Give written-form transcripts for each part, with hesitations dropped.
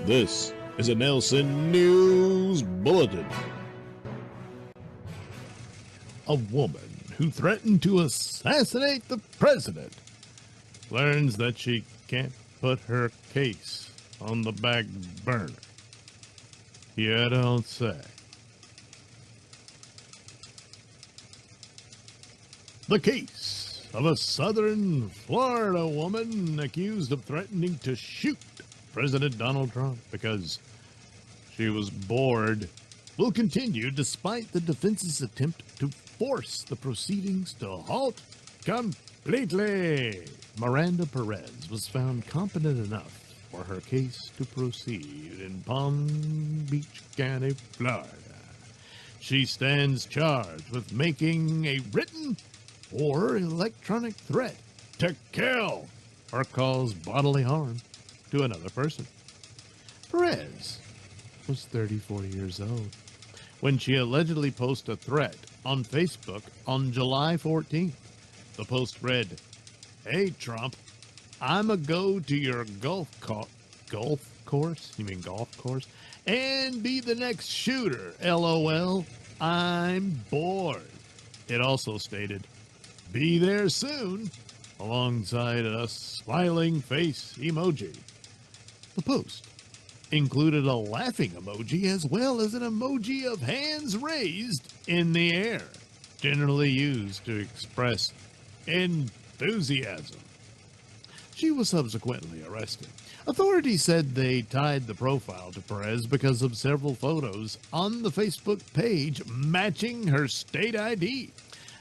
This is a Nailsin News Bulletin. A woman who threatened to assassinate the president learns that she can't put her case on the back burner. You don't say. The case of a southern Florida woman accused of threatening to shoot President Donald Trump because she was bored will continue despite the defense's attempt to force the proceedings to halt completely. Miranda Perez was found competent enough for her case to proceed in Palm Beach County, Florida. She stands charged with making a written or electronic threat to kill or cause bodily harm to another person. Perez was 34 years old when she allegedly posted a threat on Facebook on July 14th. The post read, "Hey Trump, I'ma go to your golf course? You mean golf course? And be the next shooter. LOL. I'm bored." It also stated, "Be there soon," alongside a smiling face emoji. The post included a laughing emoji as well as an emoji of hands raised in the air, generally used to express enthusiasm. She was subsequently arrested. Authorities said they tied the profile to Perez because of several photos on the Facebook page matching her state ID,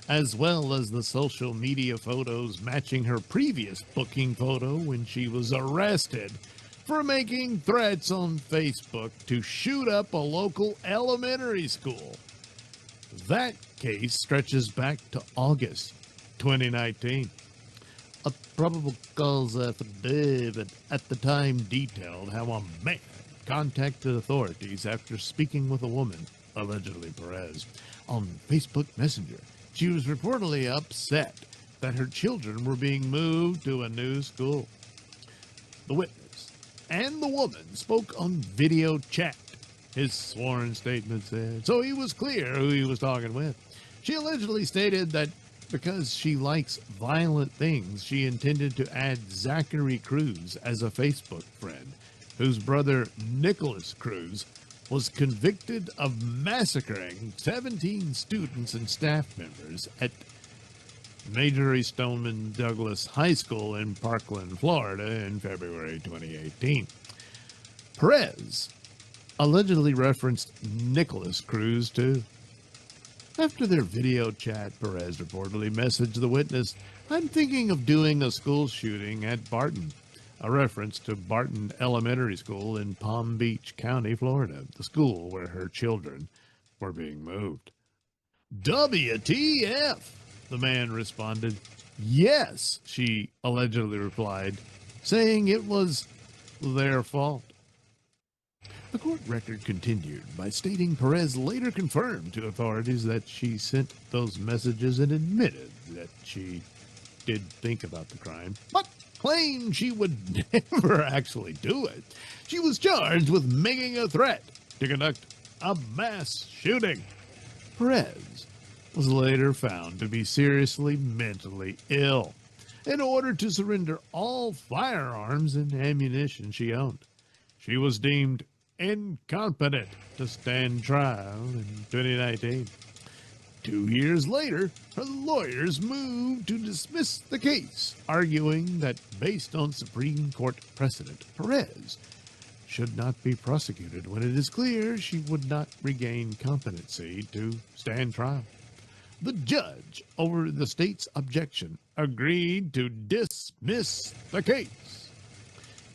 as well as the social media photos matching her previous booking photo when she was arrested for making threats on Facebook to shoot up a local elementary school. That case stretches back to August 2019. A probable cause affidavit at the time detailed how a man contacted authorities after speaking with a woman, allegedly Perez, on Facebook Messenger. She was reportedly upset that her children were being moved to a new school. The witness and the woman spoke on video chat, his sworn statement said, so he was clear who he was talking with. She allegedly stated that because she likes violent things, she intended to add Zachary Cruz as a Facebook friend, whose brother Nicholas Cruz was convicted of massacring 17 students and staff members at Marjorie Stoneman Douglas High School in Parkland, Florida in February 2018. Perez allegedly referenced Nicholas Cruz too. After their video chat, Perez reportedly messaged the witness, "I'm thinking of doing a school shooting at Barton," a reference to Barton Elementary School in Palm Beach County, Florida, the school where her children were being moved. "WTF?" the man responded. "Yes," she allegedly replied, saying it was their fault. The court record continued by stating Perez later confirmed to authorities that she sent those messages and admitted that she did think about the crime, but claimed she would never actually do it. She was charged with making a threat to conduct a mass shooting. Perez was later found to be seriously mentally ill and ordered to surrender all firearms and ammunition she owned. She was deemed incompetent to stand trial in 2019. 2 years later, her lawyers moved to dismiss the case, arguing that based on Supreme Court precedent, Perez should not be prosecuted when it is clear she would not regain competency to stand trial. The judge, over the state's objection, agreed to dismiss the case.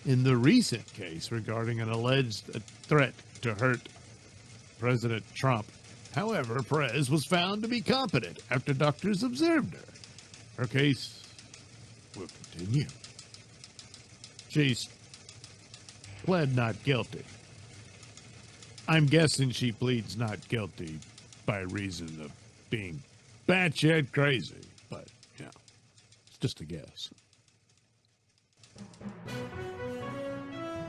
In the recent case regarding an alleged threat to hurt President Trump, however, Perez was found to be competent after doctors observed her. Her case will continue. She's pled not guilty. I'm guessing she pleads not guilty by reason of being batshit crazy, but, you know, it's just a guess.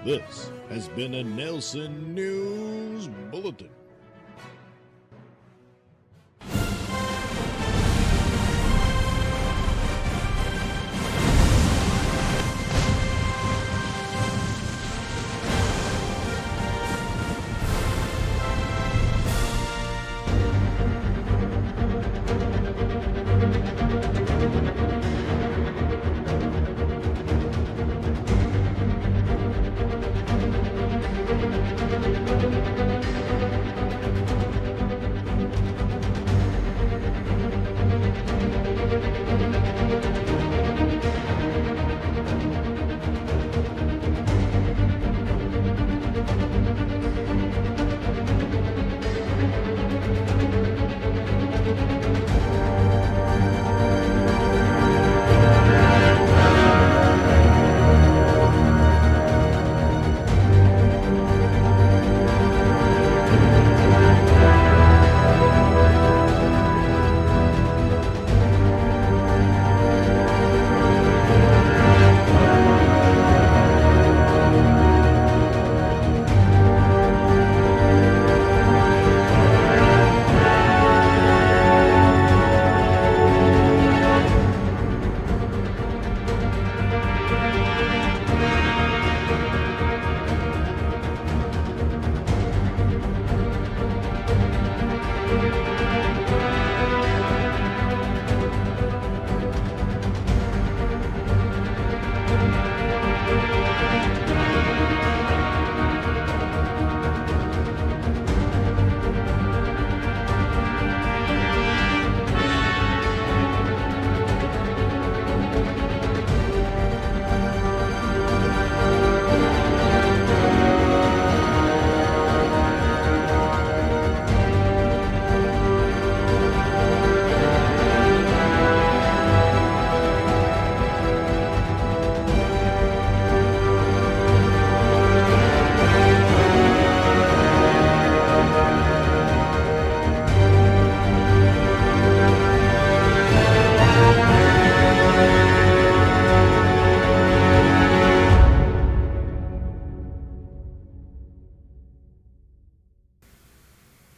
This has been a Nailsin News Bulletin.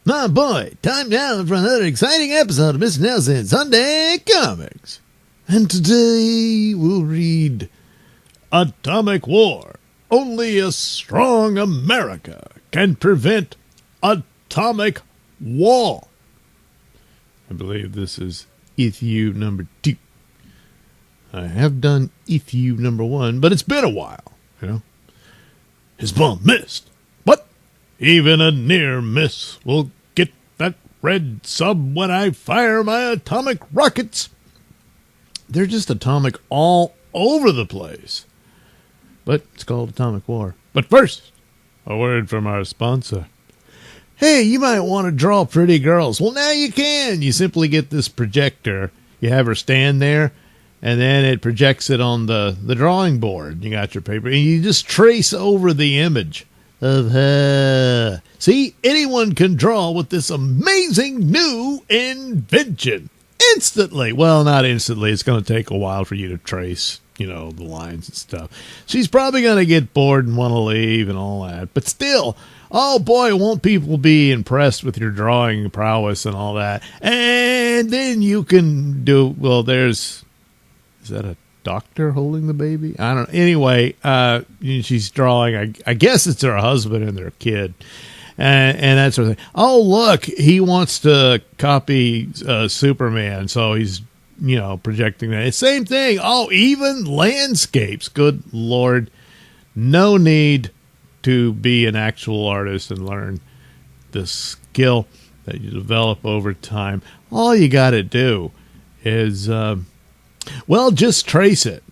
My boy, time now for another exciting episode of Mr Nailsin Sunday Comics. And today we'll read Atomic War. Only a strong America can prevent atomic war. I believe this is issue number 2. I have done issue number 1, but it's been a while, you know. His bomb missed. What? Even a near miss will get that red sub when I fire my atomic rockets. They're just atomic all over the place. But it's called Atomic War. But first, a word from our sponsor. Hey, you might want to draw pretty girls. Well, now you can. You simply get this projector. You have her stand there, and then it projects it on the drawing board. You got your paper, and you just trace over the image of her. See, anyone can draw with this amazing new invention. Instantly. Well, not instantly. It's going to take a while for you to trace, the lines and stuff. She's probably going to get bored and want to leave and all that. But still, oh boy, won't people be impressed with your drawing prowess and all that. And then you can do, is that a doctor holding the baby? I don't know. Anyway, she's drawing, I guess it's her husband and their kid. And that sort of thing. Oh, look, he wants to copy Superman, so he's, projecting that. Same thing. Oh, even landscapes. Good Lord. No need to be an actual artist and learn the skill that you develop over time. All you got to do is, just trace it,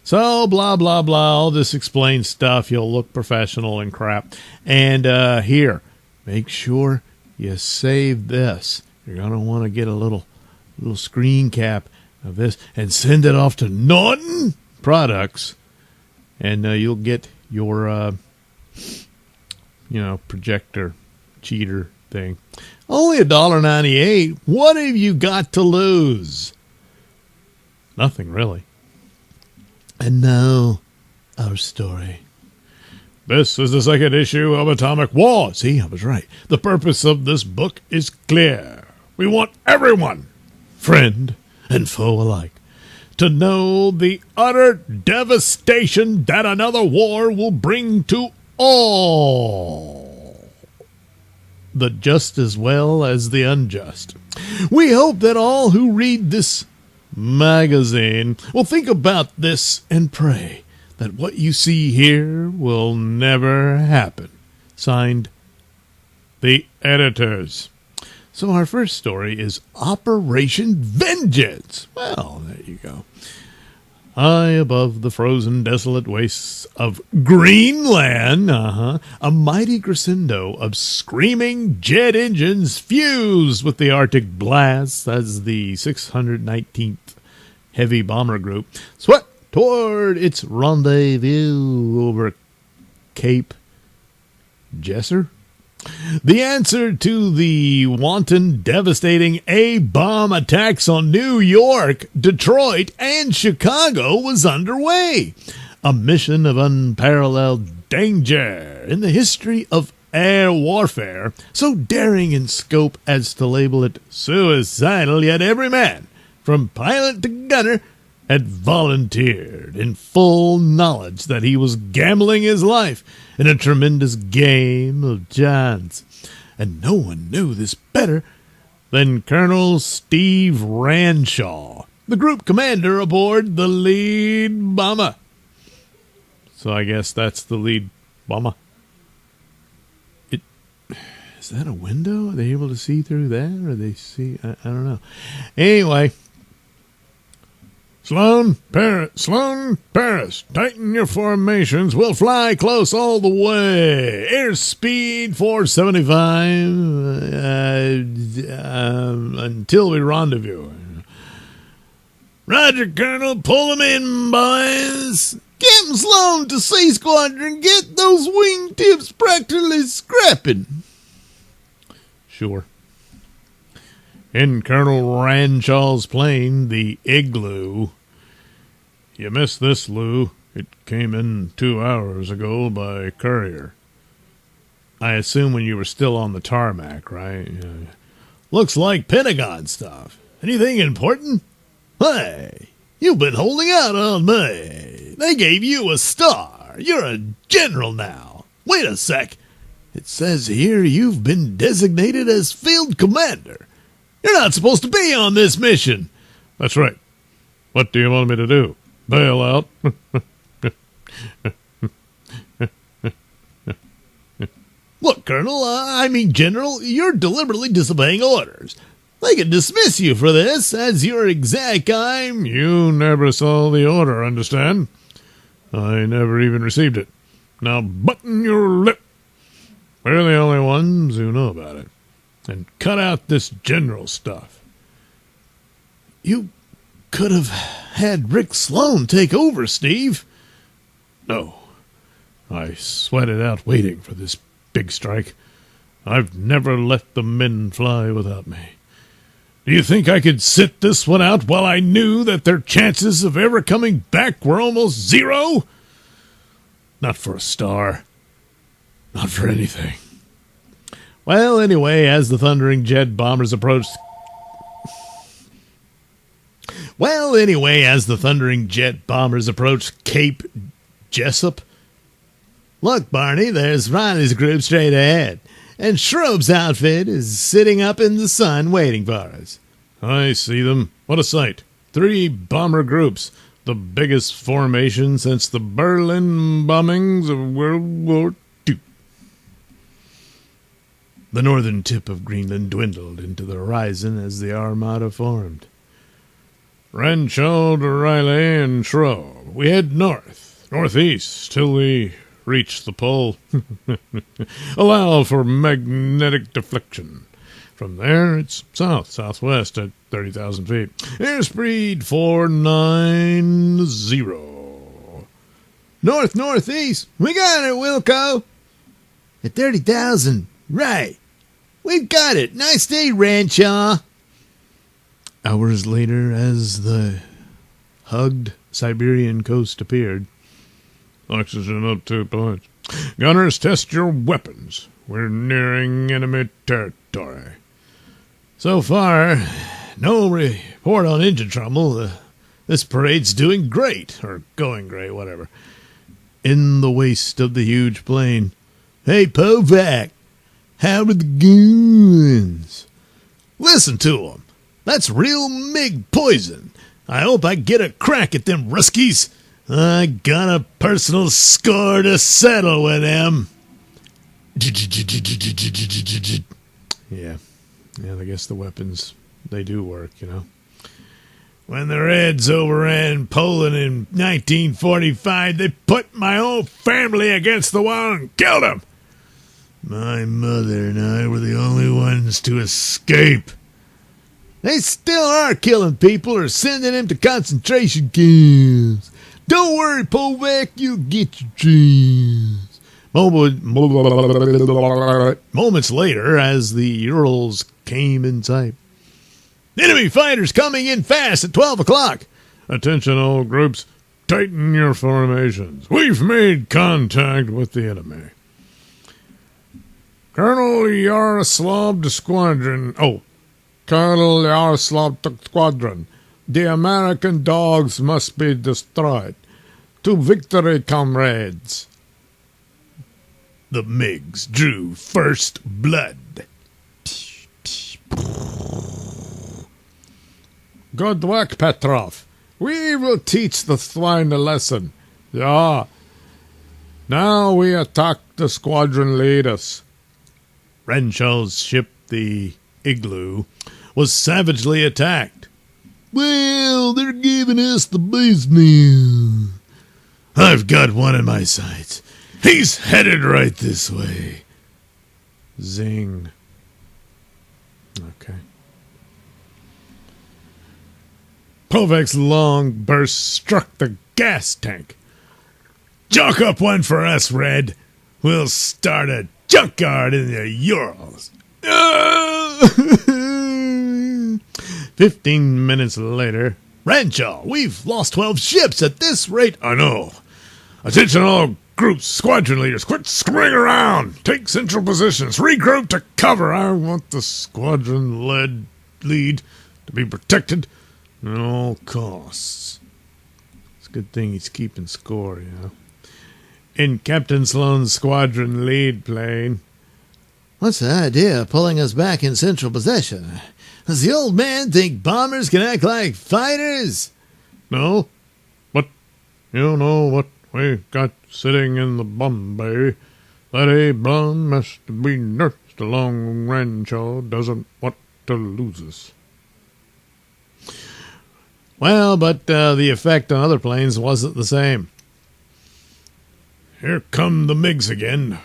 So, blah, blah, blah, all this explains stuff. You'll look professional and crap. And here, make sure you save this. You're going to want to get a little screen cap of this and send it off to Norton Products. And you'll get your, projector cheater thing. Only $1.98. What have you got to lose? Nothing, really. And now, our story. This is the second issue of Atomic War. See, I was right. The purpose of this book is clear. We want everyone, friend and foe alike, to know the utter devastation that another war will bring to all, the just as well as the unjust. We hope that all who read this magazine will think about this and pray that what you see here will never happen. Signed, the editors. So our first story is Operation Vengeance. Well, there you go. High above the frozen, desolate wastes of Greenland, a mighty crescendo of screaming jet engines fused with the Arctic blasts as the 619th Heavy Bomber Group swept toward its rendezvous over Cape Jesser. The answer to the wanton, devastating A-bomb attacks on New York, Detroit, and Chicago was underway. A mission of unparalleled danger in the history of air warfare, so daring in scope as to label it suicidal, yet every man, from pilot to gunner, had volunteered in full knowledge that he was gambling his life in a tremendous game of chance. And no one knew this better than Colonel Steve Ranshaw, the group commander aboard the lead bomber. So I guess that's the lead bomber. Is that a window? Are they able to see through that? Or they see? I don't know. Anyway. Sloan, Paris, tighten your formations. We'll fly close all the way. Airspeed 475 until we rendezvous. Roger, Colonel. Pull them in, boys. Captain Sloan to C Squadron. Get those wingtips practically scrapping. Sure. In Colonel Ranshaw's plane, the Igloo. You missed this, Lou. It came in 2 hours ago by courier. I assume when you were still on the tarmac, right? Looks like Pentagon stuff. Anything important? Hey, you've been holding out on me. They gave you a star. You're a general now. Wait a sec. It says here you've been designated as field commander. You're not supposed to be on this mission. That's right. What do you want me to do? Bail out? Look, Colonel, General, you're deliberately disobeying orders. They can dismiss you for this as your exact time. You never saw the order, understand? I never even received it. Now button your lip. We're the only ones who know about it. And cut out this general stuff. You could have had Rick Sloan take over, Steve. No. I sweated out waiting for this big strike. I've never let the men fly without me. Do you think I could sit this one out while I knew that their chances of ever coming back were almost zero? Not for a star. Not for anything. Well, anyway, as the thundering jet bombers approached Cape Jessup. Look, Barney, there's Riley's group straight ahead, and Schroeb's outfit is sitting up in the sun waiting for us. I see them. What a sight. 3 bomber groups, the biggest formation since the Berlin bombings of World War II. The northern tip of Greenland dwindled into the horizon as the Armada formed. Renshaw to Riley and Schroeb. We head northeast, till we reach the pole. Allow for magnetic deflection. From there, it's southwest at 30,000 feet. Airspeed 490. Northeast. We got it, Wilco. At 30,000. Right. We've got it. Nice day, Renshaw. Hours later, as the hugged Siberian coast appeared. Oxygen up 2 points. Gunners, test your weapons. We're nearing enemy territory. So far, no report on engine trouble. This parade's doing great, or going great, whatever. In the waist of the huge plane. Hey, Povak, how are the guns? Listen to 'em. That's real MiG poison. I hope I get a crack at them Ruskies. I got a personal score to settle with them. Yeah, I guess the weapons, they do work, you know. When the Reds overran Poland in 1945, they put my whole family against the wall and killed them. My mother and I were the only ones to escape. They still are killing people or sending them to concentration camps. Don't worry, Povak, you'll get your chance. Moments later, as the Urals came in sight. Enemy fighters coming in fast at 12 o'clock. Attention all groups, tighten your formations. We've made contact with the enemy. Colonel Yaroslav Squadron. Colonel Yaroslav Squadron. The American dogs must be destroyed. To victory, comrades. The MiGs drew first blood. Good work, Petrov. We will teach the swine a lesson. Yeah. Now we attack the squadron leaders. Renshaw's ship, the Igloo, was savagely attacked. Well, they're giving us the business. I've got one in my sights. He's headed right this way. Zing. Okay. Povak's long burst struck the gas tank. Chalk up one for us, Red. We'll start a junkyard in the Urals. 15 minutes later. Renshaw, we've lost 12 ships at this rate. I know. Attention all groups, squadron leaders, quit screwing around. Take central positions. Regroup to cover. I want the squadron lead to be protected at all costs. It's a good thing he's keeping score, you know. In Captain Sloan's squadron lead plane. What's the idea of pulling us back in central possession? Does the old man think bombers can act like fighters? No, but you know what we got sitting in the bomb bay. That A-bomb has to be nursed along. Renshaw doesn't want to lose us. Well, but the effect on other planes wasn't the same. Here come the MiGs again.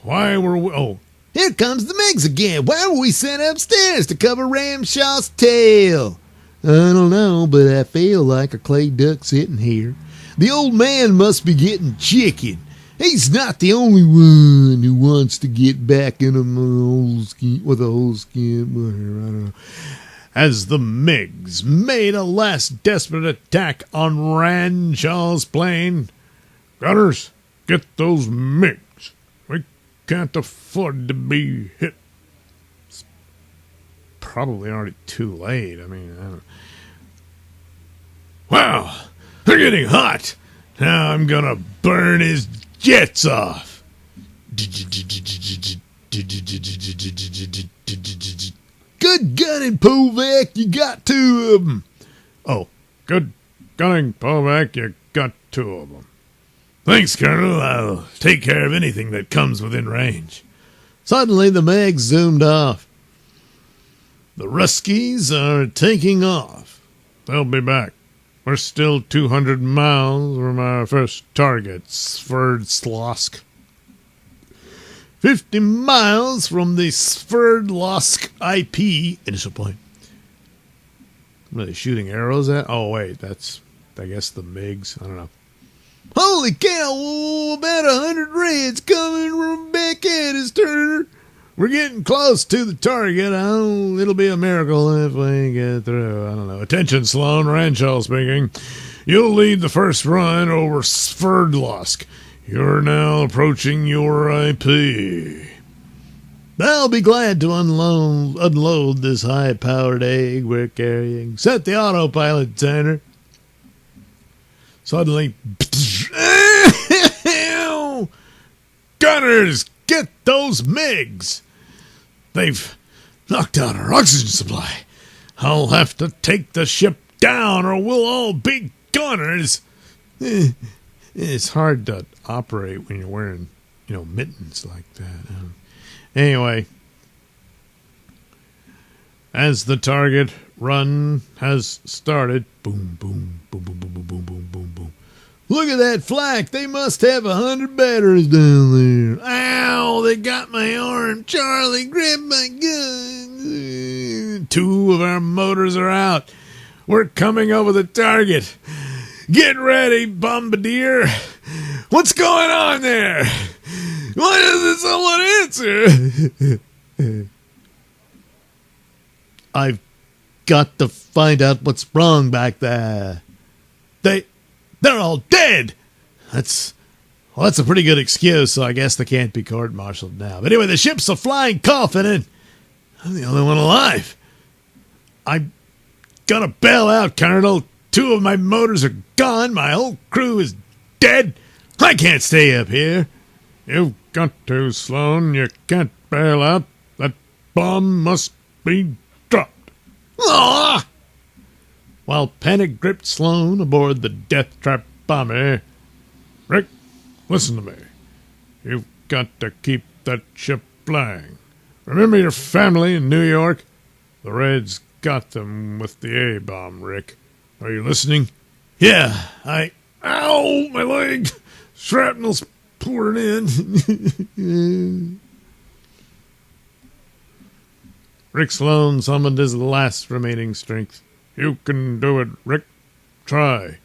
Why were we... Oh, here comes the MiGs again. Why were we sent upstairs to cover Ramshaw's tail? I don't know, but I feel like a clay duck sitting here. The old man must be getting chicken. He's not the only one who wants to get back in a whole skin with a whole skin. I don't know. As the MiGs made a last desperate attack on Ranshaw's plane. Gunners, get those MiGs. We can't afford to be hit. It's probably already too late. I mean, I don't... Wow, they're getting hot. Now I'm gonna burn his jets off. Good gunning, Povak. You got 2 of them. Oh, good gunning, Povak. You got 2 of them. Thanks, Colonel. I'll take care of anything that comes within range. Suddenly, the MiG zoomed off. The Ruskies are taking off. They'll be back. We're still 200 miles from our first target, Sverdlovsk. 50 miles from the Sverdlovsk IP. Initial point. What are they shooting arrows at? Oh, wait, that's, I guess, the MiGs. I don't know. Holy cow, about 100 Reds coming from back at us, Turner. We're getting close to the target. Oh, it'll be a miracle if we get through. I don't know. Attention, Sloan. Renshaw speaking. You'll lead the first run over Sverdlovsk. You're now approaching your IP. I'll be glad to unload this high-powered egg we're carrying. Set the autopilot, Tanner. Suddenly, gunners, get those MiGs. They've knocked out our oxygen supply. I'll have to take the ship down or we'll all be gunners. It's hard to operate when you're wearing, mittens like that. Anyway, as the target run has started, boom, boom, boom, boom, boom, boom, boom, boom, boom, boom. Look at that flak. They must have 100 batteries down there. Ow, they got my arm. Charlie, grab my gun. 2 of our motors are out. We're coming over the target. Get ready, bombardier. What's going on there? Why doesn't someone answer? I've got to find out what's wrong back there. They're all dead. That's a pretty good excuse, so I guess they can't be court-martialed now. But anyway, the ship's a flying coffin, and I'm the only one alive. I'm gonna bail out, Colonel. 2 of my motors are gone. My whole crew is dead. I can't stay up here. You've got to, Sloan. You can't bail out. That bomb must be dropped. Ah! While panic gripped Sloan aboard the death trap bomber, Rick, listen to me. You've got to keep that ship flying. Remember your family in New York? The Reds got them with the A-bomb, Rick. Are you listening? Yeah, Ow, my leg! Shrapnel's pouring in. Rick Sloan summoned his last remaining strength. You can do it, Rick. Try.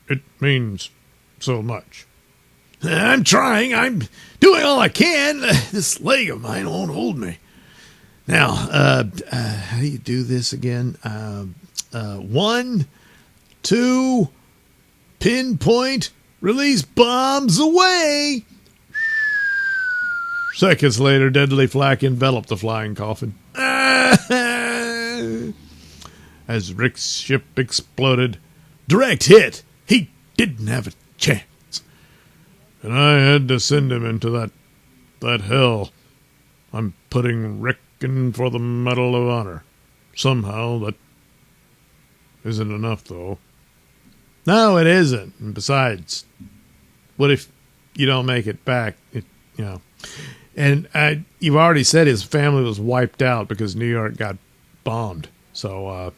It means so much. I'm trying. I'm doing all I can. This leg of mine won't hold me. Now, how do you do this again? 1, 2, pinpoint, release bombs away. Seconds later, deadly flak enveloped the flying coffin. As Rick's ship exploded, direct hit. He didn't have a chance. And I had to send him into that hell. I'm putting Rick in for the Medal of Honor. Somehow that isn't enough, though. No, it isn't. And besides, what if you don't make it back? And you've already said his family was wiped out because New York got bombed. So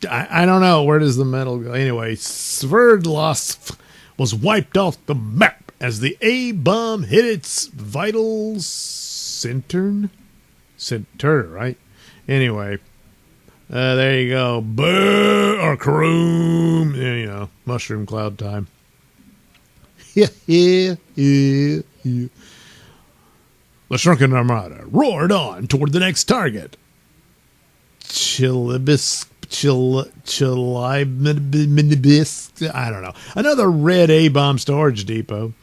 I don't know. Where does the medal go? Anyway, Sverdlovsk was wiped off the map as the A-bomb hit its vital center, right? Anyway, there you go. Brr, or Karoom. Yeah, mushroom cloud time. Yeah. The shrunken armada roared on toward the next target. Chilibis, I don't know. Another red A-bomb storage depot.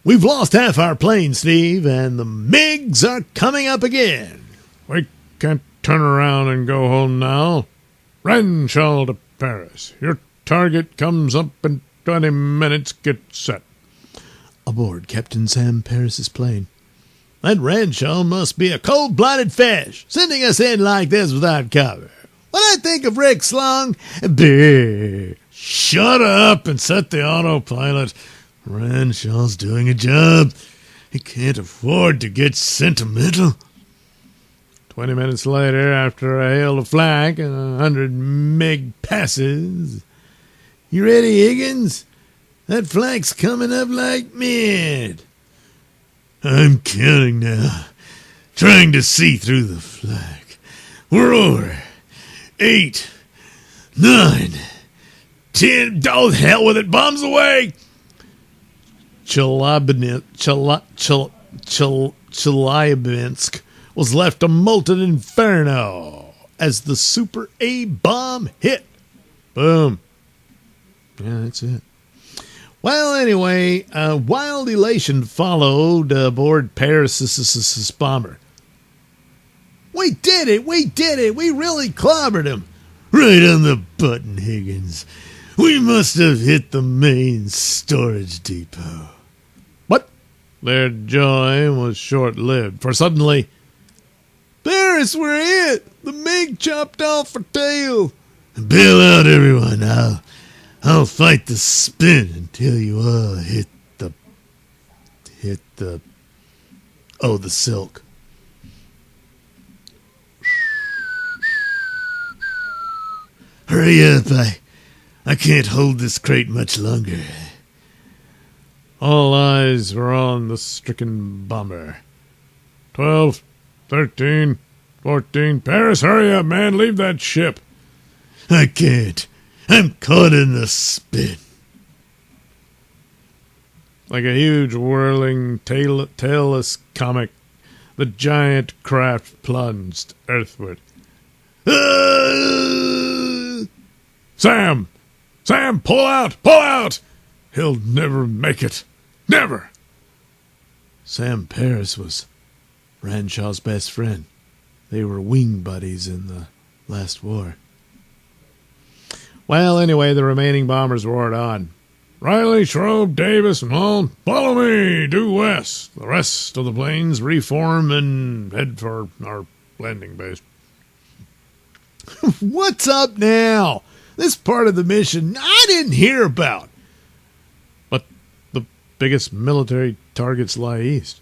We've lost half our plane, Steve, and the MiGs are coming up again. We can't turn around and go home now. Renshaw to Paris. Your target comes up in 20 minutes. Get set. Aboard Captain Sam Paris's plane. That Renshaw must be a cold-blooded fish, sending us in like this without cover. When I think of Rick Sloan, shut up and set the autopilot. Renshaw's doing a job. He can't afford to get sentimental. 20 minutes later, after I hailed a flag and 100 MiG passes. You ready, Higgins? That flag's coming up like mid. I'm counting now, trying to see through the flag. We're over. 8, 9, 10. Oh, hell with it. Bombs away. Chelyabinsk was left a molten inferno as the Super A bomb hit. Boom. Yeah, that's it. Well, anyway, wild elation followed aboard Paris' bomber. We did it! We did it! We really clobbered him! Right on the button, Higgins. We must have hit the main storage depot. But their joy was short-lived, for suddenly, Paris, we're it! The MiG chopped off her tail! Bail out, everyone. I'll fight the spin until you all hit the silk. Hurry up, I can't hold this crate much longer. all eyes were on the stricken bomber. 12, 13, 14. Paris, hurry up, man. Leave that ship. I can't. I'm caught in the spin. Like a huge whirling tailless comet, the giant craft plunged earthward. Sam! Sam, pull out! Pull out! He'll never make it. Never! Sam Paris was Ranshaw's best friend. They were wing buddies in the last war. Well, anyway, the remaining bombers roared on. Riley, Schroeb, Davis, and all, follow me, due west. The rest of the planes reform and head for our landing base. What's up now? This part of the mission I didn't hear about. But the biggest military targets lie east.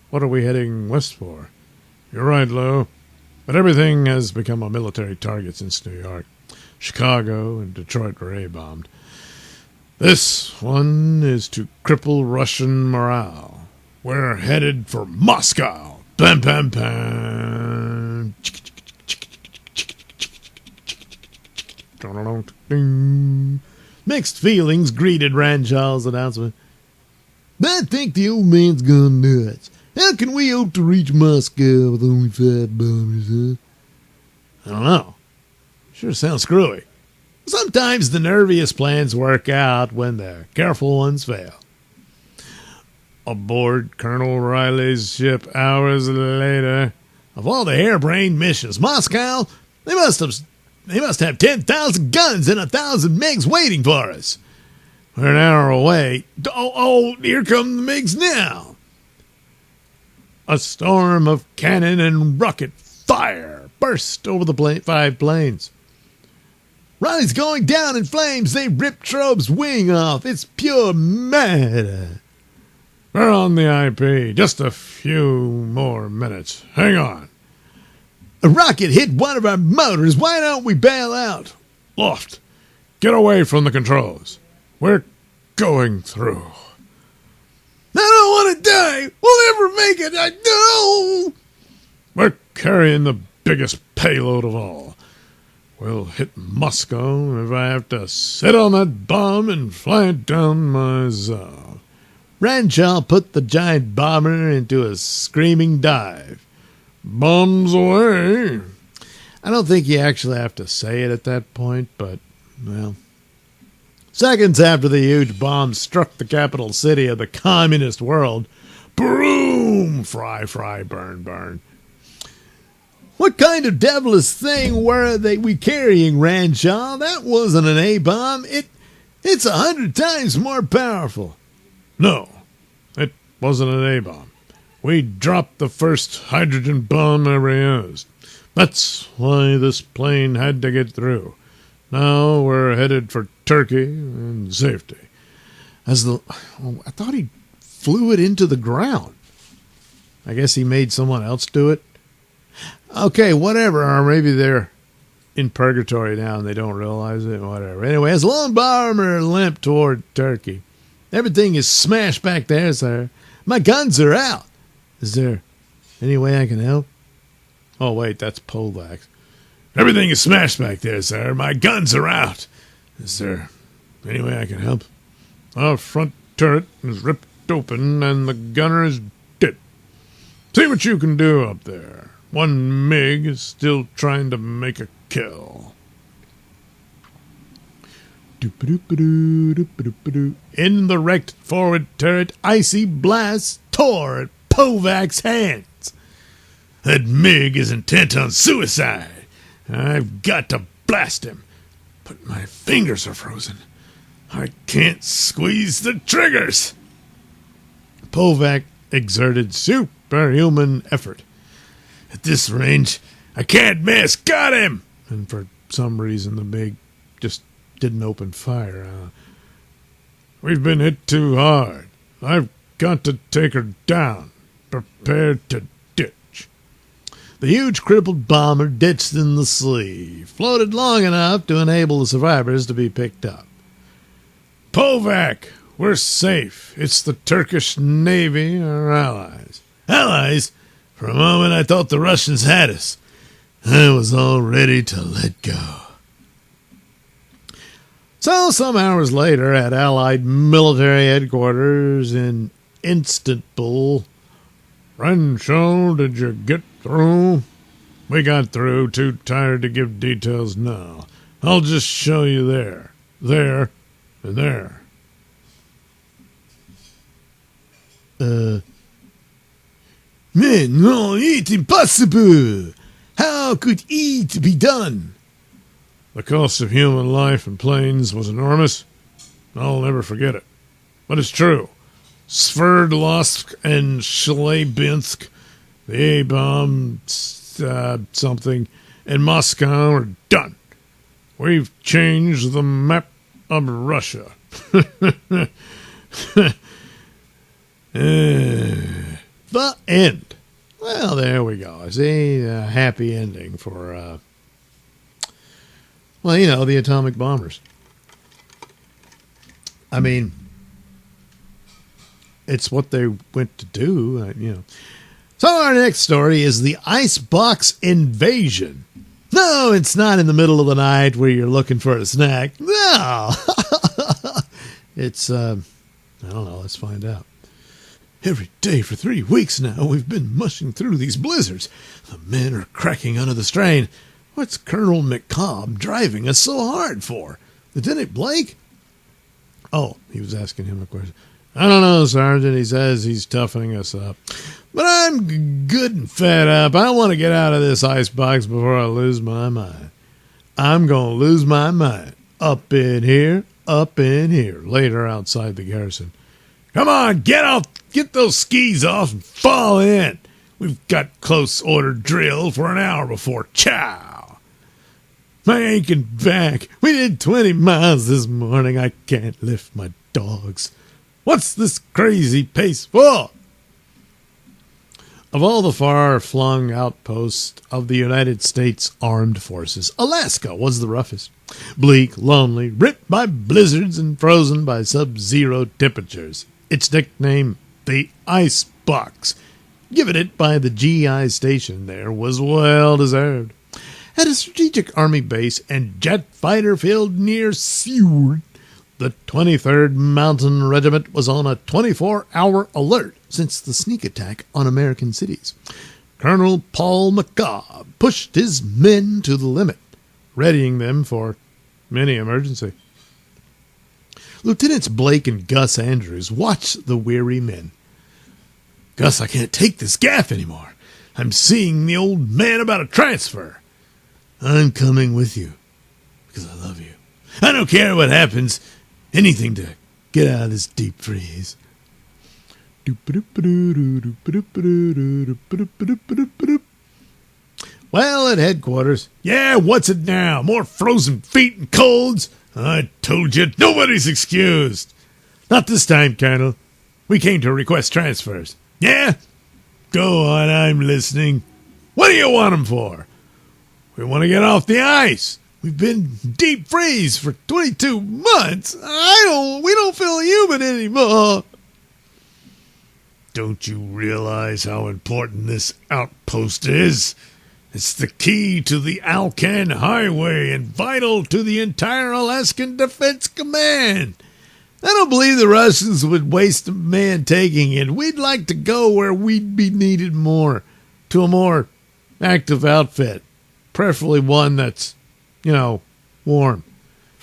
What are we heading west for? You're right, Lou. But everything has become a military target since New York. Chicago and Detroit were A-bombed. This one is to cripple Russian morale. We're headed for Moscow. Pam, pam, pam. Mixed feelings greeted Ranshaw's announcement. I think the old man's gone nuts. How can we hope to reach Moscow with only 5 bombers, huh? I don't know. Sure sounds screwy. Sometimes the nerviest plans work out when the careful ones fail. Aboard Colonel Riley's ship hours later. Of all the harebrained missions, Moscow, they must have 10,000 guns and 1,000 MiGs waiting for us. We're an hour away. Oh, here come the MiGs now. A storm of cannon and rocket fire burst over the 5 planes. Riley's going down in flames. They ripped Schroeb's wing off. It's pure murder. We're on the IP. Just a few more minutes. Hang on. A rocket hit one of our motors. Why don't we bail out? Loft, get away from the controls. We're going through. I don't want to die. We'll never make it. I know. We're carrying the biggest payload of all. We'll hit Moscow if I have to sit on that bomb and fly it down myself. Ranshaw put the giant bomber into a screaming dive. Bombs away. I don't think you actually have to say it at that point, but, well. Seconds after the huge bomb struck the capital city of the communist world, boom! Fry, fry, burn, burn. What kind of devilish thing were we carrying, Ranshaw? That wasn't an A-bomb. It's 100 times more powerful. No, it wasn't an A-bomb. We dropped the first hydrogen bomb ever used. That's why this plane had to get through. Now we're headed for Turkey and safety. I thought he flew it into the ground. I guess he made someone else do it. Okay, whatever. Or maybe they're in purgatory now and they don't realize it. Whatever. Anyway, as Lone Bomber limped toward Turkey, everything is smashed back there, sir. My guns are out. Is there any way I can help? Oh, wait, that's Polak. Everything is smashed back there, sir. My guns are out. Is there any way I can help? Our front turret is ripped open and the gunner is dead. See what you can do up there. One MiG is still trying to make a kill. In the wrecked forward turret, icy blasts tore at Povak's hands. That MiG is intent on suicide. I've got to blast him, but my fingers are frozen. I can't squeeze the triggers. Povak exerted superhuman effort. At this range, I can't miss. Got him! And for some reason, the MiG just didn't open fire. We've been hit too hard. I've got to take her down. Prepare to ditch. The huge crippled bomber ditched in the sea, floated long enough to enable the survivors to be picked up. Povak, we're safe. It's the Turkish Navy, our allies. Allies? For a moment I thought the Russians had us. I was all ready to let go. So, some hours later, at Allied military headquarters in Istanbul, Renshaw, did you get through? We got through, too tired to give details now. I'll just show you there, and there. Man, no, it's impossible. How could it be done? The cost of human life in planes was enormous. I'll never forget it. But it's true. Sverdlovsk and Chelyabinsk, the A-bomb, something, and Moscow are done. We've changed the map of Russia. The end. Well, there we go. See, a happy ending for, the atomic bombers. I mean, it's what they went to do, So our next story is the icebox invasion. No, it's not in the middle of the night where you're looking for a snack. No. It's, I don't know. Let's find out. Every day for 3 weeks now, we've been mushing through these blizzards. The men are cracking under the strain. What's Colonel McCobb driving us so hard for? Lieutenant Blake? Oh, he was asking him a question. I don't know, Sergeant. He says he's toughening us up. But I'm good and fed up. I want to get out of this icebox before I lose my mind. I'm going to lose my mind. Up in here, later outside the garrison. Come on, get those skis off and fall in. We've got close order drill for an hour before chow. My aching back. We did 20 miles this morning. I can't lift my dogs. What's this crazy pace for? Of all the far-flung outposts of the United States Armed Forces, Alaska was the roughest. Bleak, lonely, ripped by blizzards and frozen by sub-zero temperatures. Its nickname, the Ice Box, given it by the GI station there, was well-deserved. At a strategic army base and jet fighter field near Seward, the 23rd Mountain Regiment was on a 24-hour alert since the sneak attack on American cities. Colonel Paul McCobb pushed his men to the limit, readying them for any emergency. Lieutenants Blake and Gus Andrews watched the weary men. Gus, I can't take this gaff anymore. I'm seeing the old man about a transfer. I'm coming with you because I love you. I don't care what happens. Anything to get out of this deep freeze. Well, at headquarters. Yeah, what's it now? More frozen feet and colds? I told you, nobody's excused. Not this time, Colonel. We came to request transfers. Yeah? Go on, I'm listening. What do you want them for? We want to get off the ice. We've been deep freeze for 22 months. We don't feel human anymore. Don't you realize how important this outpost is? It's the key to the Alcan Highway and vital to the entire Alaskan Defense Command. I don't believe the Russians would waste a man taking it. We'd like to go where we'd be needed more, to a more active outfit, preferably one that's, warm.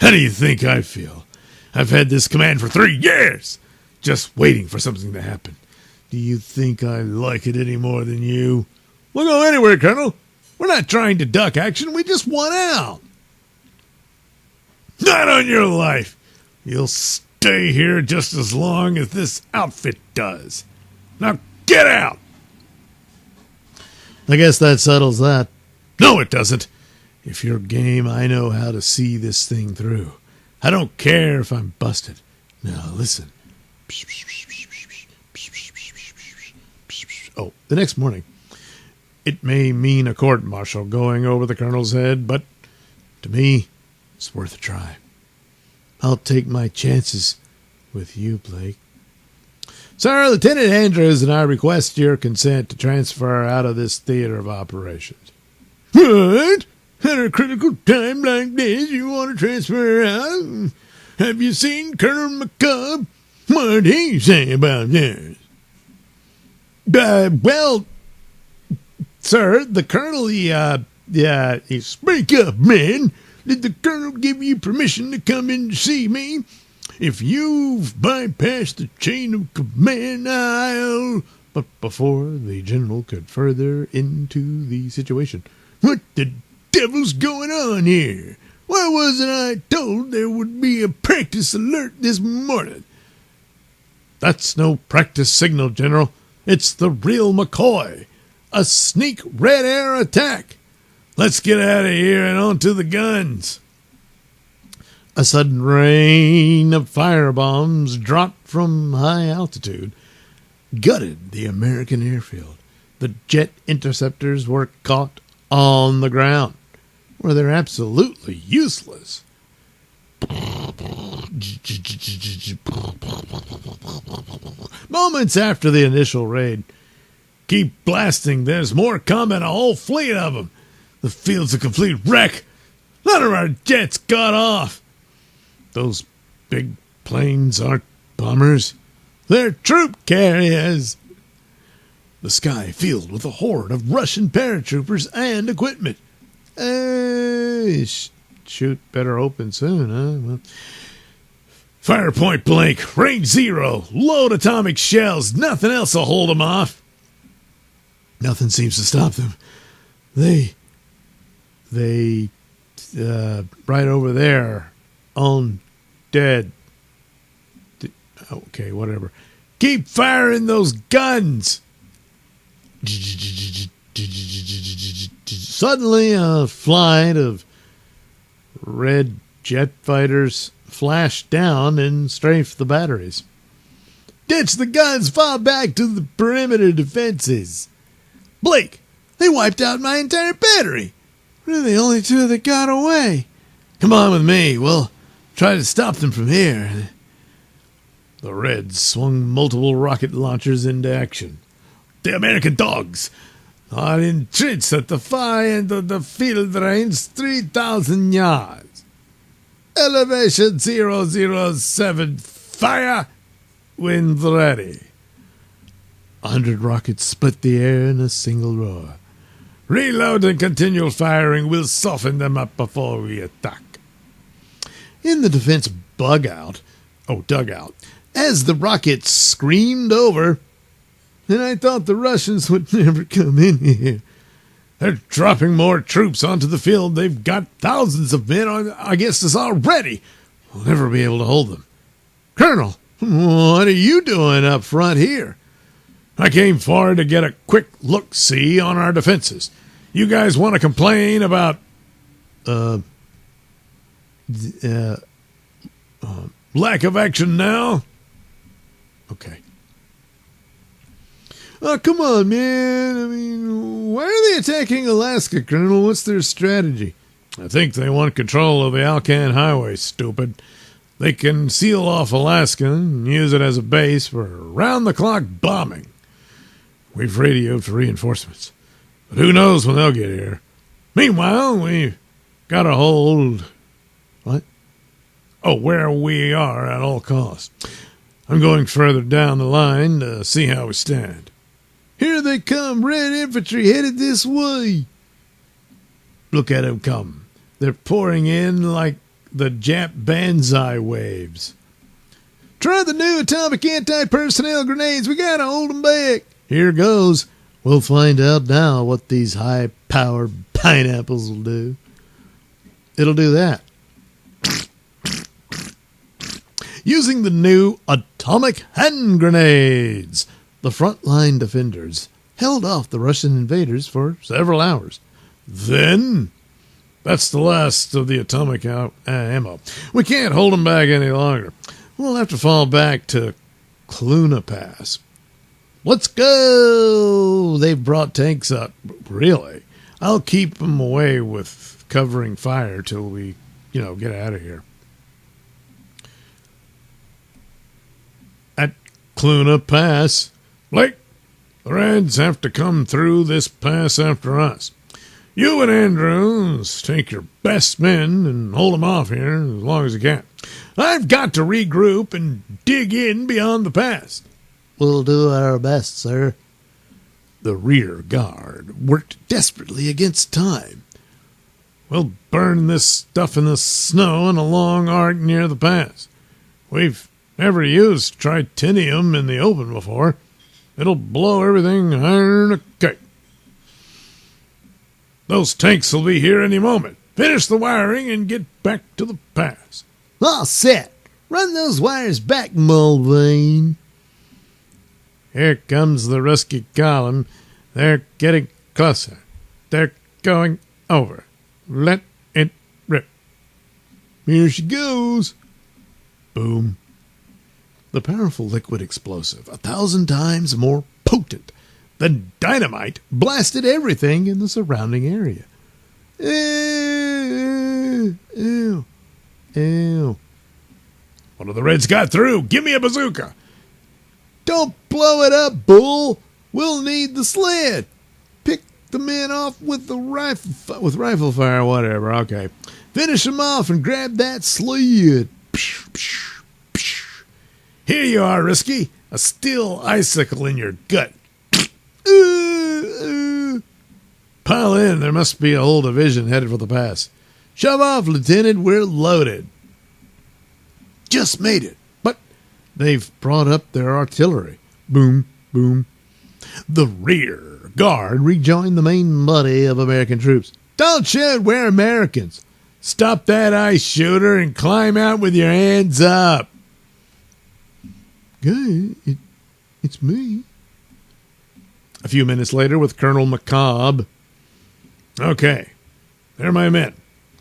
How do you think I feel? I've had this command for 3 years, just waiting for something to happen. Do you think I like it any more than you? We'll go anywhere, Colonel. We're not trying to duck action. We just want out. Not on your life. You'll stay here just as long as this outfit does. Now get out. I guess that settles that. No, it doesn't. If you're game, I know how to see this thing through. I don't care if I'm busted. Now listen. Oh, the next morning. It may mean a court-martial going over the colonel's head, but to me, it's worth a try. I'll take my chances with you, Blake. Sir, Lieutenant Andrews and I request your consent to transfer out of this theater of operations. What? At a critical time like this, you want to transfer out? Have you seen Colonel McCubb? What'd he say about this? Well, sir, the colonel, he speak up, man. Did the colonel give you permission to come in to see me? If you've bypassed the chain of command, I'll... But before the general could further into the situation, what the devil's going on here? Why wasn't I told there would be a practice alert this morning? That's no practice signal, General. It's the real McCoy. A sneak red air attack. Let's get out of here and onto the guns. A sudden rain of firebombs dropped from high altitude gutted the American airfield. The jet interceptors were caught on the ground, where they're absolutely useless. Moments after the initial raid, keep blasting, there's more coming, a whole fleet of them. The field's a complete wreck. None of our jets got off. Those big planes aren't bombers. They're troop carriers. The sky filled with a horde of Russian paratroopers and equipment. Shoot better open soon, huh? Well, fire point blank, range 0, load atomic shells, nothing else will hold them off. Nothing seems to stop them. They, right over there, on dead. Okay, whatever. Keep firing those guns. Suddenly, a flight of red jet fighters flashed down and strafed the batteries. Ditch the guns, fall back to the perimeter defenses. Blake, they wiped out my entire battery. We're the only two that got away. Come on with me. We'll try to stop them from here. The Reds swung multiple rocket launchers into action. The American dogs are entrenched at the far end of the field range, 3,000 yards. Elevation 007, fire, wind ready. 100 rockets split the air in a single roar. Reload and continual firing will soften them up before we attack. In the defense dugout, as the rockets screamed over, and I thought the Russians would never come in here. They're dropping more troops onto the field. They've got thousands of men against us already. We'll never be able to hold them. Colonel, what are you doing up front here? I came forward to get a quick look-see on our defenses. You guys want to complain about lack of action now? Okay. Oh, come on, man. I mean, why are they attacking Alaska, Colonel? What's their strategy? I think they want control of the Alcan Highway, stupid. They can seal off Alaska and use it as a base for round-the-clock bombing. We've radioed for reinforcements, but who knows when they'll get here. Meanwhile, we've got to hold... What? Oh, where we are at all costs. I'm going further down the line to see how we stand. Here they come, Red Infantry headed this way. Look at them come. They're pouring in like the Jap banzai waves. Try the new atomic anti-personnel grenades. We gotta hold them back. Here goes. We'll find out now what these high-powered pineapples will do. It'll do that. Using the new atomic hand grenades, the frontline defenders held off the Russian invaders for several hours. Then, that's the last of the atomic ammo. We can't hold them back any longer. We'll have to fall back to Cluna Pass. Let's go! They've brought tanks up. Really? I'll keep them away with covering fire till we, get out of here. At Cluna Pass, Blake, the Reds have to come through this pass after us. You and Andrews take your best men and hold them off here as long as you can. I've got to regroup and dig in beyond the pass. We'll do our best, sir. The rear guard worked desperately against time. We'll burn this stuff in the snow in a long arc near the pass. We've never used tritinium in the open before. It'll blow everything iron a cake. Those tanks will be here any moment. Finish the wiring and get back to the pass. All set. Run those wires back, Mulvane. Here comes the rescue column. They're getting closer. They're going over. Let it rip. Here she goes. Boom. The powerful liquid explosive, 1,000 times more potent than dynamite, blasted everything in the surrounding area. Ew. Ew. Ew. One of the Reds got through. Give me a bazooka. Don't blow it up, Bull. We'll need the sled. Pick the men off with the rifle fire, whatever. Okay. Finish them off and grab that sled. Here you are, Risky. A steel icicle in your gut. Pile in. There must be a whole division headed for the pass. Shove off, Lieutenant. We're loaded. Just made it. But they've brought up their artillery. Boom, boom. The rear guard rejoined the main body of American troops. Don't shoot. We're Americans. Stop that ice shooter and climb out with your hands up. Guy, it's me. A few minutes later with Colonel McCobb. Okay, they're my men.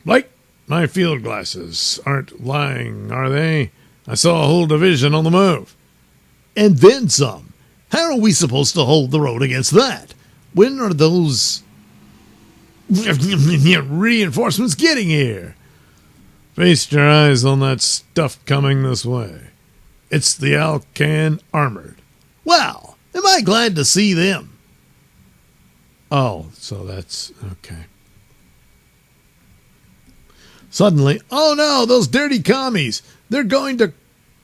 Blake, my field glasses aren't lying, are they? I saw a whole division on the move. And then some. How are we supposed to hold the road against that? When are those reinforcements getting here? Feast your eyes on that stuff coming this way. It's the Alcan Armored. Wow, am I glad to see them. Oh, so that's okay. Suddenly, oh no, those dirty commies. They're going to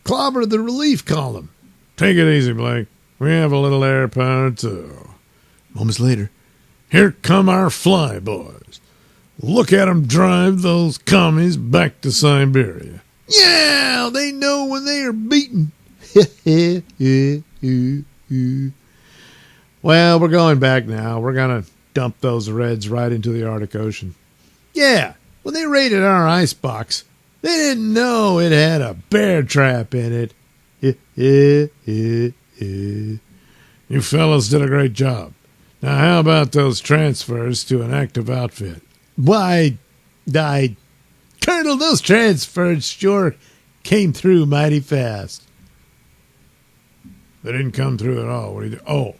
clobber the relief column. Take it easy, Blake. We have a little air power, too. Moments later, here come our fly boys. Look at them drive those commies back to Siberia. Yeah, they know when they are beaten. Well, we're going back now. We're going to dump those Reds right into the Arctic Ocean. Yeah, when they raided our icebox, they didn't know it had a bear trap in it. You fellas did a great job. Now, how about those transfers to an active outfit? Why, Colonel, those transfers sure came through mighty fast. They didn't come through at all. What do you do? Oh.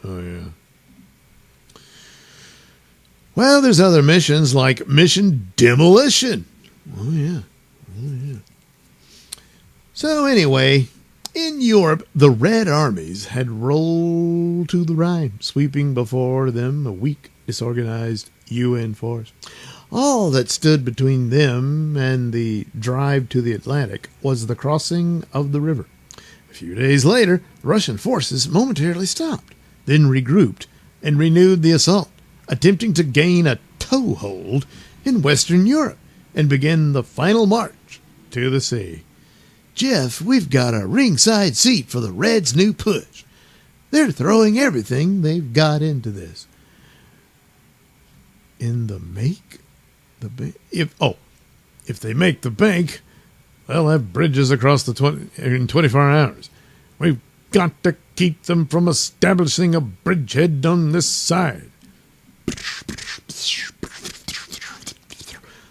Oh, yeah. Well, there's other missions like Mission Demolition. Oh, yeah. Oh, yeah. So, anyway, in Europe, the Red Armies had rolled to the Rhine, sweeping before them a weak, disorganized UN force. All that stood between them and the drive to the Atlantic was the crossing of the river. A few days later, the Russian forces momentarily stopped, then regrouped and renewed the assault, attempting to gain a toehold in Western Europe and begin the final march to the sea. Jeff, we've got a ringside seat for the Reds' new push. They're throwing everything they've got into this. In the make? If they make the bank, they'll have bridges across in 24 hours. We've got to keep them from establishing a bridgehead on this side.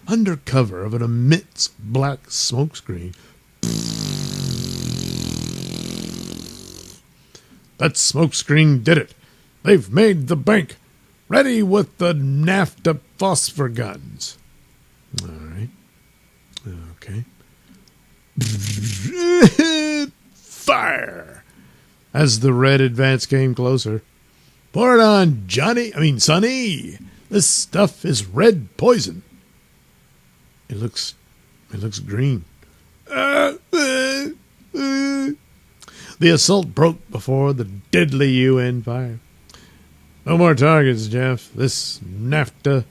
Under cover of an immense black smokescreen, that smokescreen did it. They've made the bank. Ready with the NAFTA phosphor guns. All right. Okay. Fire! As the red advance came closer. Pour it on, Sonny. This stuff is red poison. It looks green. The assault broke before the deadly UN fire. No more targets, Jeff. This NAFTA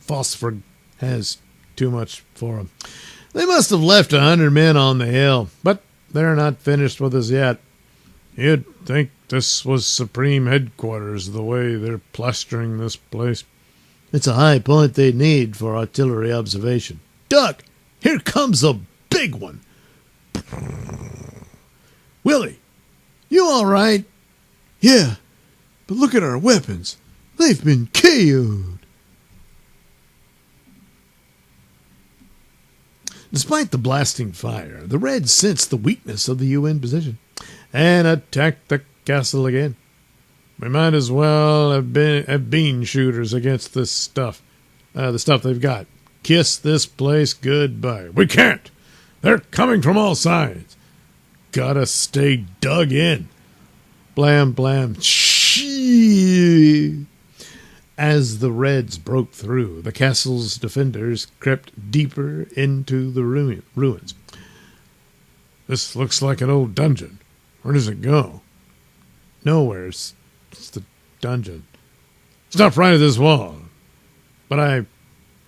phosphor has too much for them. They must have left 100 men on the hill, but they're not finished with us yet. You'd think this was Supreme Headquarters, the way they're plastering this place. It's a high point they need for artillery observation. Duck, here comes a big one. Willie, you all right? Yeah, but look at our weapons. They've been KO'd. Despite the blasting fire, the Reds sensed the weakness of the UN position and attacked the castle again. We might as well have been shooters against this stuff, the stuff they've got. Kiss this place goodbye. We can't. They're coming from all sides. Gotta stay dug in. Blam, blam. Shee. As the Reds broke through, the castle's defenders crept deeper into the ruins. This looks like an old dungeon. Where does it go? Nowhere. It's the dungeon. Stop right at this wall. But I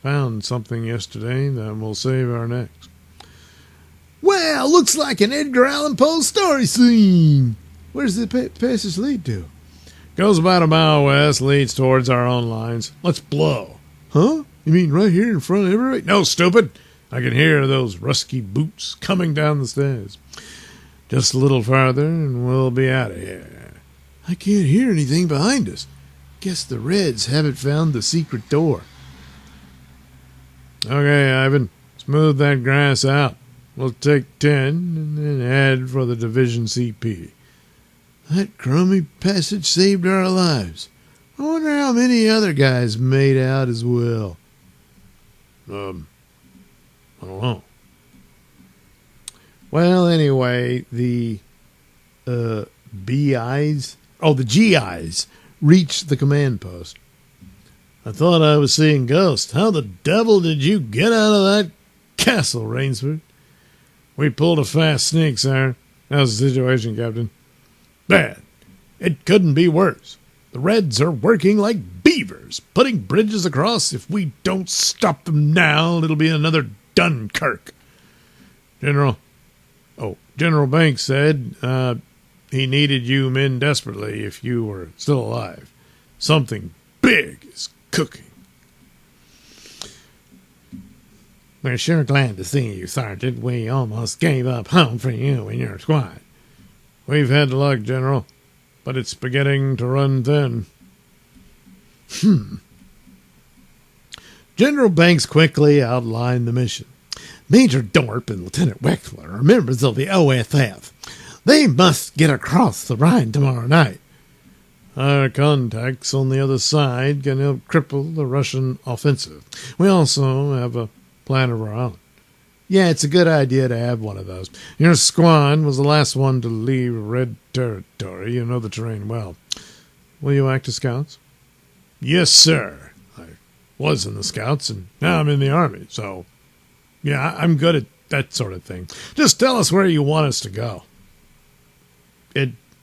found something yesterday that will save our necks. Well, looks like an Edgar Allan Poe story scene. Where's the passage lead to? Goes about a mile west, leads towards our own lines. Let's blow. Huh? You mean right here in front of everybody? No, stupid. I can hear those rusty boots coming down the stairs. Just a little farther and we'll be out of here. I can't hear anything behind us. Guess the Reds haven't found the secret door. Okay, Ivan. Smooth that grass out. We'll take 10 and then head for the Division CP. That crummy passage saved our lives. I wonder how many other guys made out as well. I don't know. Well, anyway, the GIs reached the command post. I thought I was seeing ghosts. How the devil did you get out of that castle, Rainsford? We pulled a fast sneak, sir. How's the situation, Captain? Bad. It couldn't be worse. The Reds are working like beavers, putting bridges across. If we don't stop them now, it'll be another Dunkirk. General Banks said he needed you men desperately if you were still alive. Something big is cooking. We're sure glad to see you, Sergeant. We almost gave up hope for you and your squad. We've had luck, General, but it's beginning to run thin. General Banks quickly outlined the mission. Major Dorp and Lieutenant Wexler are members of the OSF. They must get across the Rhine tomorrow night. Our contacts on the other side can help cripple the Russian offensive. We also have a plan of our own. Yeah, it's a good idea to have one of those. Your squad was the last one to leave Red territory. You know the terrain well. Will you act as scouts? Yes, sir. I was in the scouts, and now I'm in the army, so yeah, I'm good at that sort of thing. Just tell us where you want us to go.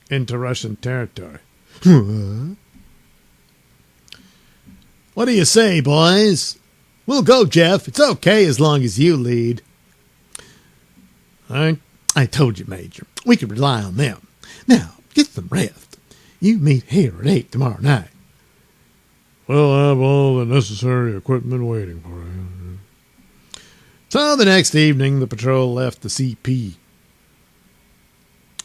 Into Russian territory. What do you say, boys? We'll go, Jeff. It's okay as long as you lead. I told you, Major. We can rely on them. Now, get some rest. You meet here at 8 tomorrow night. We'll have all the necessary equipment waiting for you. So the next evening, the patrol left the CP.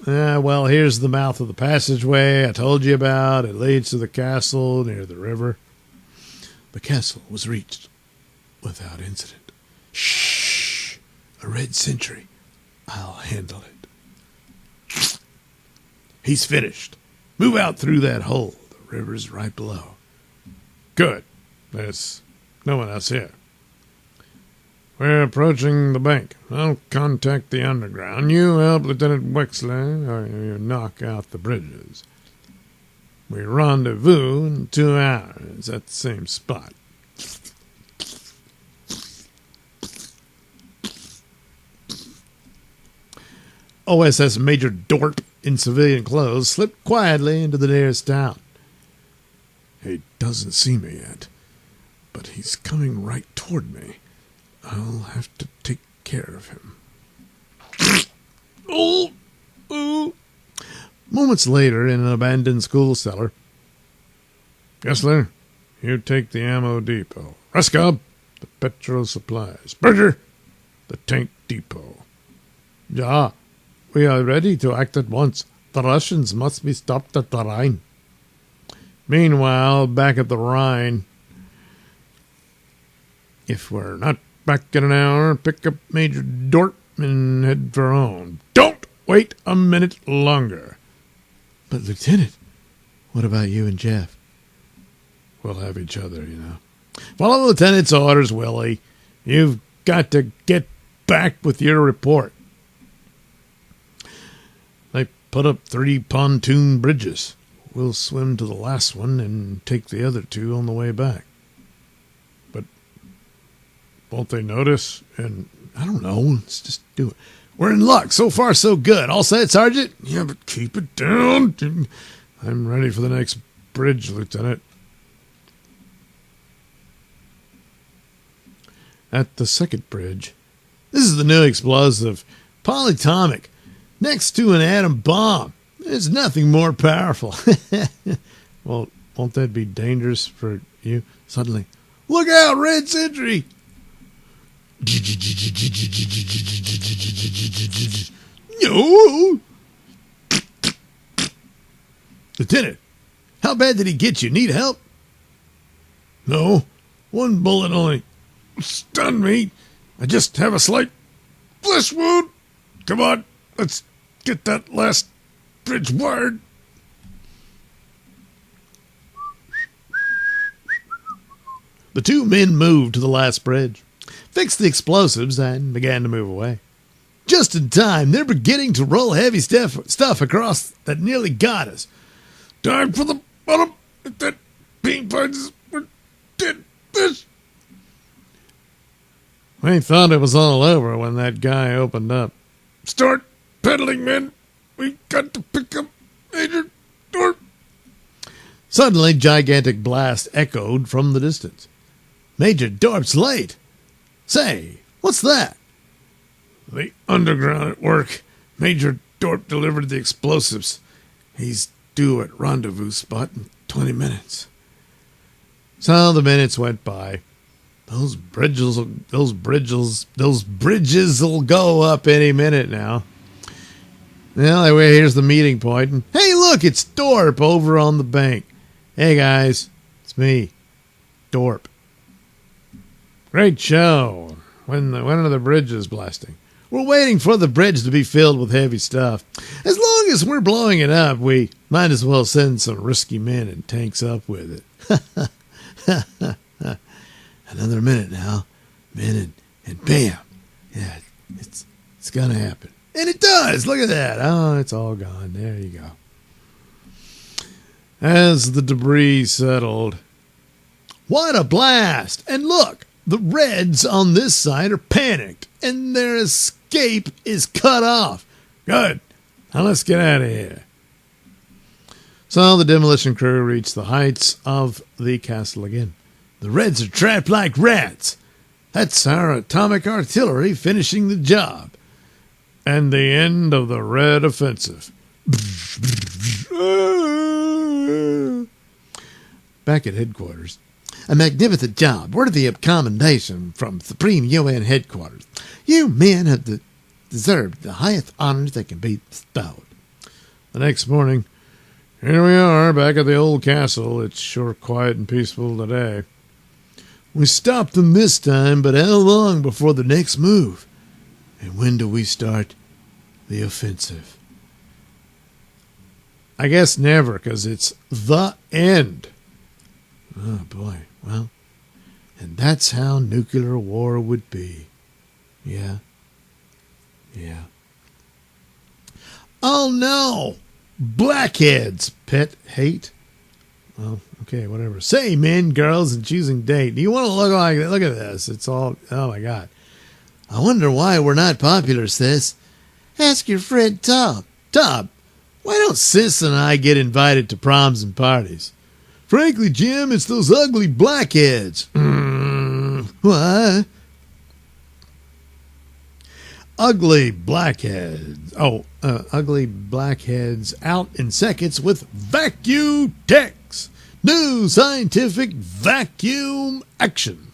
Well, here's the mouth of the passageway I told you about. It leads to the castle near the river. The castle was reached without incident. Shh! A red sentry. I'll handle it. He's finished. Move out through that hole. The river's right below. Good. There's no one else here. We're approaching the bank. I'll contact the underground. You help Lieutenant Wexler, or you knock out the bridges. We rendezvous in 2 hours at the same spot. OSS Major Dorp in civilian clothes slipped quietly into the nearest town. He doesn't see me yet, but he's coming right toward me. I'll have to take care of him. Moments later, in an abandoned school cellar. Gessler, you take the ammo depot. Ruskob, the petrol supplies. Berger, the tank depot. Ja, we are ready to act at once. The Russians must be stopped at the Rhine. Meanwhile, back at the Rhine, if we're not back in an hour, pick up Major Dorp and head for home. Don't wait a minute longer. But, Lieutenant, what about you and Jeff? We'll have each other, you know. Follow the Lieutenant's orders, Willie. You've got to get back with your report. They put up 3 pontoon bridges. We'll swim to the last one and take the other 2 on the way back. But won't they notice? And I don't know. Let's just do it. We're in luck. So far, so good. All set, Sergeant? Yeah, but keep it down. I'm ready for the next bridge, Lieutenant. At the second bridge, this is the new explosive, polyatomic, next to an atom bomb. There's nothing more powerful. Well, won't that be dangerous for you? Suddenly, look out, red sentry! No! Lieutenant, how bad did he get you? Need help? No, 1 bullet only stunned me. I just have a slight flesh wound. Come on, let's get that last bridge wired. The 2 men moved to the last bridge, fixed the explosives, and began to move away. Just in time, they're beginning to roll heavy stuff across that nearly got us. Time for the bottom. If that beam finds us, we're dead fish. We thought it was all over when that guy opened up. Start pedaling, men. We've got to pick up Major Dorp. Suddenly, gigantic blast echoed from the distance. Major Dorp's late. Say, what's that? The underground at work. Major Dorp delivered the explosives. He's due at rendezvous spot in 20 minutes. So the minutes went by. Those bridges will go up any minute now. Well, anyway, here's the meeting point. And, hey, look, it's Dorp over on the bank. Hey, guys, it's me, Dorp. Great show. When are the bridges blasting? We're waiting for the bridge to be filled with heavy stuff. As long as we're blowing it up, we might as well send some risky men and tanks up with it. Another minute now. Minute, and bam. Yeah, it's gonna happen. And it does. Look at that. Oh, it's all gone. There you go. As the debris settled. What a blast! And look, the Reds on this side are panicked, and their escape is cut off. Good. Now let's get out of here. So the demolition crew reached the heights of the castle again. The Reds are trapped like rats. That's our atomic artillery finishing the job. And the end of the Red Offensive. Back at headquarters. A magnificent job, worthy of commendation from Supreme UN Headquarters. You men have deserved the highest honors that can be bestowed. The next morning, here we are, back at the old castle. It's sure quiet and peaceful today. We stopped them this time, but how long before the next move? And when do we start the offensive? I guess never, because it's the end. Oh, boy. Well, and that's how nuclear war would be. Yeah. Yeah. Oh, no! Blackheads, pet hate. Well, okay, whatever. Say, men, girls, and choosing date. Do you want to look like that? Look at this. It's all, oh, my God. I wonder why we're not popular, sis. Ask your friend Tom. Tom, why don't Sis and I get invited to proms and parties? Frankly, Jim, it's those ugly blackheads. What? Ugly blackheads. Oh, ugly blackheads out in seconds with Vacuum-Tex. New scientific vacuum action.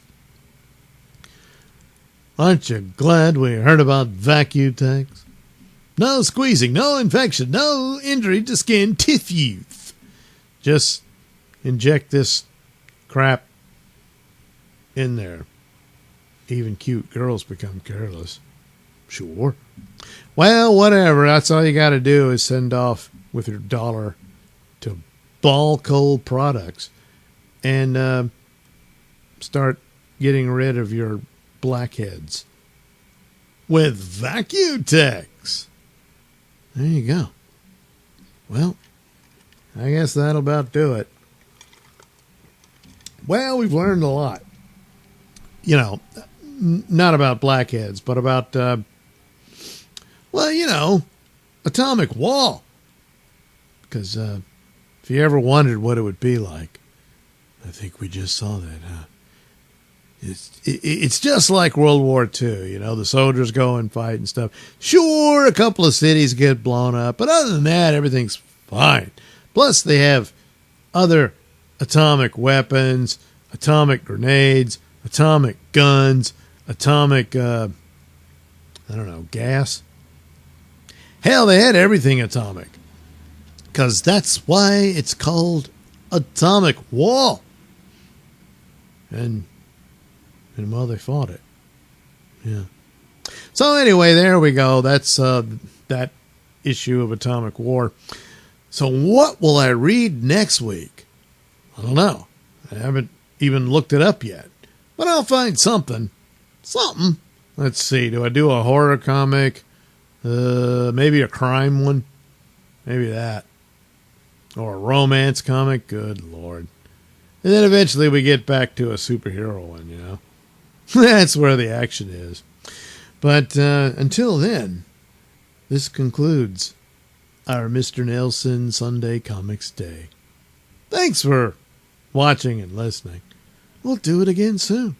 Aren't you glad we heard about Vacuum-Tex? No squeezing, no infection, no injury to skin, tissue. Just inject this crap in there. Even cute girls become careless. Sure. Well, whatever. That's all you got to do is send off with your dollar to Ball Cold Products and start getting rid of your blackheads with Vacuum-Tex. There you go. Well, I guess that'll about do it. Well, we've learned a lot. You know, not about blackheads, but about, well, you know, atomic wall. Because if you ever wondered what it would be like, I think we just saw that, huh? It's just like World War II, you know, the soldiers go and fight and stuff. Sure, a couple of cities get blown up, but other than that, everything's fine. Plus, they have other atomic weapons, atomic grenades, atomic guns, atomic, gas. Hell, they had everything atomic. Because that's why it's called atomic wall. And well, they fought it. Yeah. So anyway, there we go. That's that issue of atomic war. So what will I read next week? I don't know. I haven't even looked it up yet. But I'll find something. Something. Let's see. Do I do a horror comic? Maybe a crime one? Maybe that. Or a romance comic? Good Lord. And then eventually we get back to a superhero one, you know. That's where the action is. But until then, this concludes our Mr. Nailsin Sunday Comics Day. Thanks for watching and listening. We'll do it again soon.